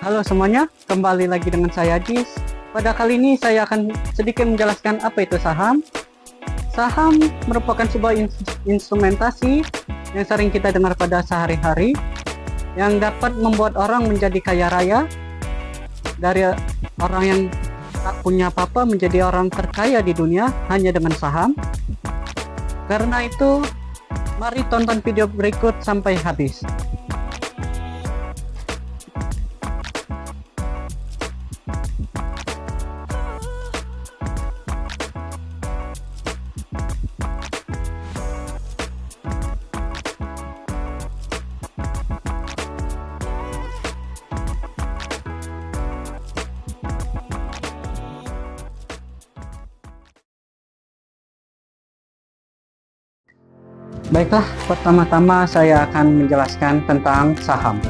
Halo semuanya, kembali lagi dengan saya Jis. Pada kali ini saya akan sedikit menjelaskan apa itu saham. Saham merupakan sebuah instrumentasi yang sering kita dengar pada sehari-hari yang dapat membuat orang menjadi kaya raya, dari orang yang tak punya apa-apa menjadi orang terkaya di dunia hanya dengan saham. Karena itu, mari tonton video berikut sampai habis. Baiklah, pertama-tama saya akan menjelaskan tentang saham.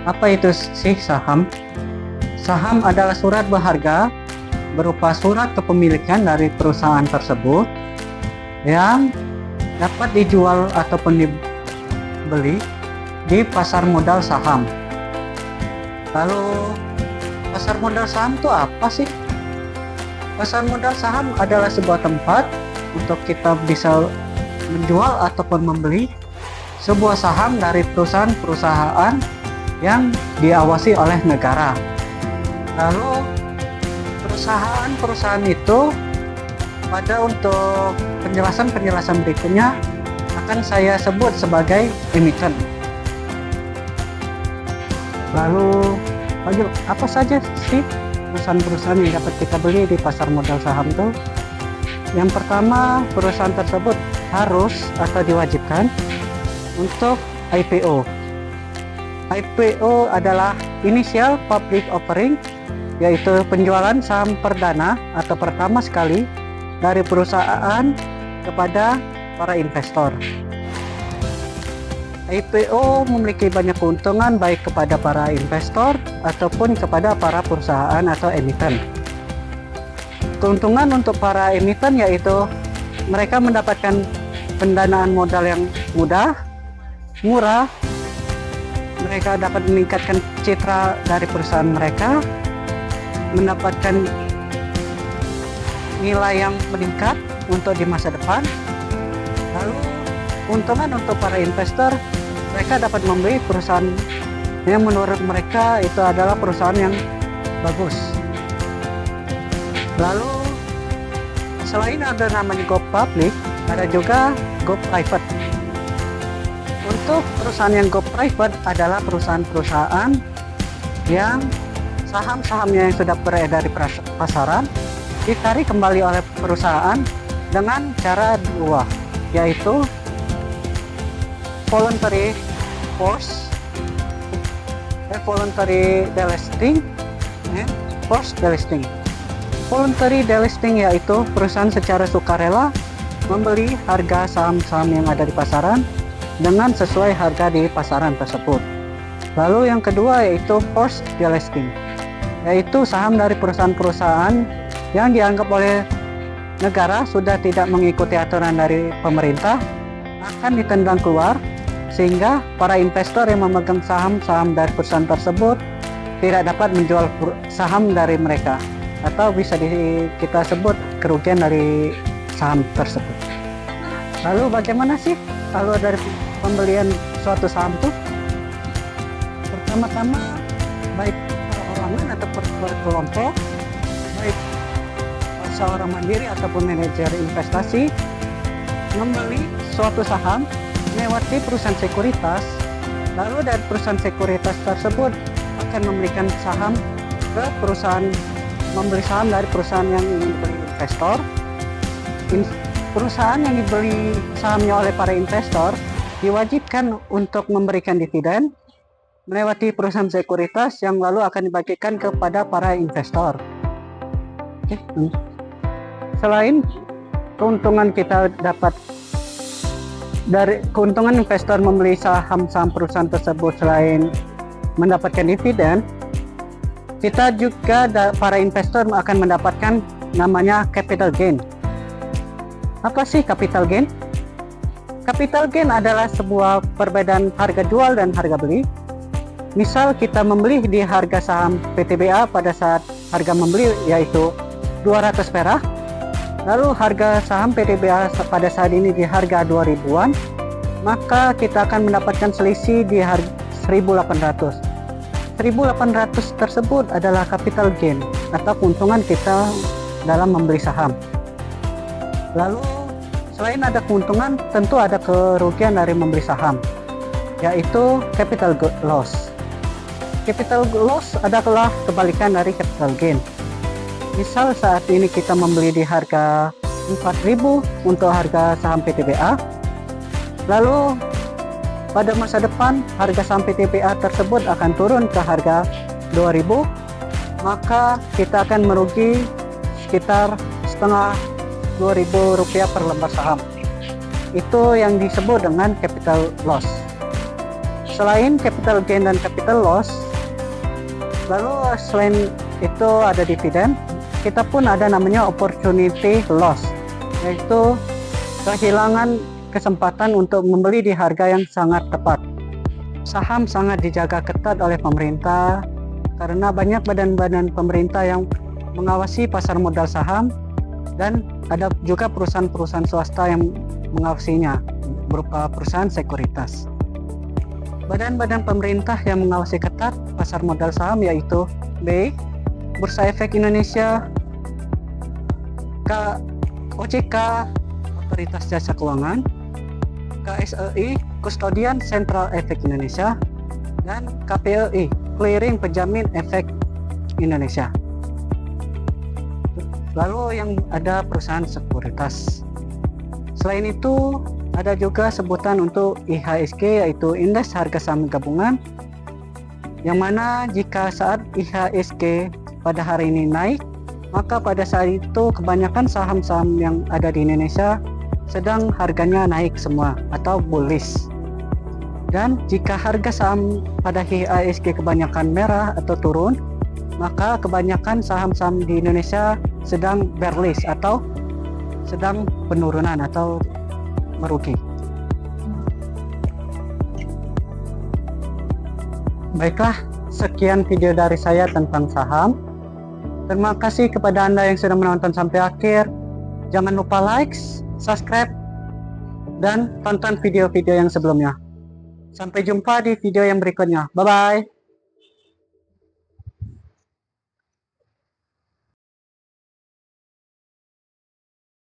Apa itu sih saham? Saham adalah surat berharga berupa surat kepemilikan dari perusahaan tersebut yang dapat dijual ataupun dibeli di pasar modal saham. Lalu, pasar modal saham itu apa sih? Pasar modal saham adalah sebuah tempat untuk kita bisa menjual ataupun membeli sebuah saham dari perusahaan-perusahaan yang diawasi oleh negara. Lalu perusahaan-perusahaan itu untuk penjelasan berikutnya akan saya sebut sebagai emiten. Lalu apa saja sih perusahaan-perusahaan yang dapat kita beli di pasar modal saham itu? Yang pertama, perusahaan tersebut harus atau diwajibkan untuk IPO. IPO adalah Initial Public Offering, yaitu penjualan saham perdana atau pertama sekali dari perusahaan kepada para investor. IPO memiliki banyak keuntungan baik kepada para investor ataupun kepada para perusahaan atau emiten. Keuntungan untuk para emiten yaitu mereka mendapatkan pendanaan modal yang mudah, murah, mereka dapat meningkatkan citra dari perusahaan mereka, mendapatkan nilai yang meningkat untuk di masa depan. Lalu keuntungan untuk para investor, mereka dapat membeli perusahaan yang menurut mereka itu adalah perusahaan yang bagus. Lalu selain ada namanya go public, ada juga go private. Untuk perusahaan yang go private adalah perusahaan-perusahaan yang saham-sahamnya yang sudah beredar di pasaran ditarik kembali oleh perusahaan dengan cara dua, yaitu voluntary delisting and forced delisting. Voluntary delisting yaitu perusahaan secara sukarela membeli harga saham-saham yang ada di pasaran dengan sesuai harga di pasaran tersebut. Lalu yang kedua yaitu forced delisting, yaitu saham dari perusahaan-perusahaan yang dianggap oleh negara sudah tidak mengikuti aturan dari pemerintah akan ditendang keluar, sehingga para investor yang memegang saham-saham dari perusahaan tersebut tidak dapat menjual saham dari mereka, atau bisa kita sebut kerugian dari saham tersebut. Lalu bagaimana sih alur dari pembelian suatu saham itu? Pertama-tama, baik perorangan atau kelompok, baik seorang mandiri ataupun manajer investasi membeli suatu saham melewati perusahaan sekuritas, lalu dari perusahaan sekuritas tersebut akan memberikan saham ke perusahaan, membeli saham dari perusahaan yang ingin dibeli investor. Perusahaan yang dibeli sahamnya oleh para investor diwajibkan untuk memberikan dividen melewati perusahaan sekuritas yang lalu akan dibagikan kepada para investor. Selain keuntungan kita dapat dari keuntungan investor membeli saham-saham perusahaan tersebut, selain mendapatkan dividen, kita juga para investor akan mendapatkan namanya capital gain. Apa sih capital gain? Capital gain adalah sebuah perbedaan harga jual dan harga beli Misal kita membeli di harga saham PTBA pada saat harga membeli yaitu 200 perak, lalu harga saham PTBA pada saat ini di harga 2000-an, maka kita akan mendapatkan selisih di harga 1800. 1800 tersebut adalah capital gain atau keuntungan kita dalam membeli saham. Lalu selain ada keuntungan, tentu ada kerugian dari membeli saham, yaitu capital loss. Capital loss adalah kebalikan dari capital gain. Misal saat ini kita membeli di harga 4.000 untuk harga saham PTBA, lalu pada masa depan harga saham PTBA tersebut akan turun ke harga 2.000, maka kita akan merugi sekitar setengah 2.000 rupiah per lembar saham. Itu yang disebut dengan capital loss. Selain capital gain dan capital loss, lalu selain itu ada dividen, kita pun ada namanya opportunity loss, yaitu kehilangan kesempatan untuk membeli di harga yang sangat tepat. Saham sangat dijaga ketat oleh pemerintah karena banyak badan-badan pemerintah yang mengawasi pasar modal saham, dan ada juga perusahaan-perusahaan swasta yang mengawasinya berupa perusahaan sekuritas. Badan-badan pemerintah yang mengawasi ketat pasar modal saham yaitu B. Bursa Efek Indonesia, OJK, Otoritas Jasa Keuangan, KSEI, Kustodian Sentral Efek Indonesia, dan KPEI, Clearing Penjamin Efek Indonesia. Lalu yang ada perusahaan sekuritas. Selain itu, ada juga sebutan untuk IHSG, yaitu Indeks Harga Saham Gabungan, yang mana jika saat IHSG pada hari ini naik, maka pada saat itu kebanyakan saham-saham yang ada di Indonesia sedang harganya naik semua atau bullish. Dan jika harga saham pada IHSG kebanyakan merah atau turun, maka kebanyakan saham-saham di Indonesia sedang bearish atau sedang penurunan atau merugi. Baiklah, sekian video dari saya tentang saham. Terima kasih kepada Anda yang sudah menonton sampai akhir. Jangan lupa like, subscribe, dan tonton video-video yang sebelumnya. Sampai jumpa di video yang berikutnya. Bye-bye.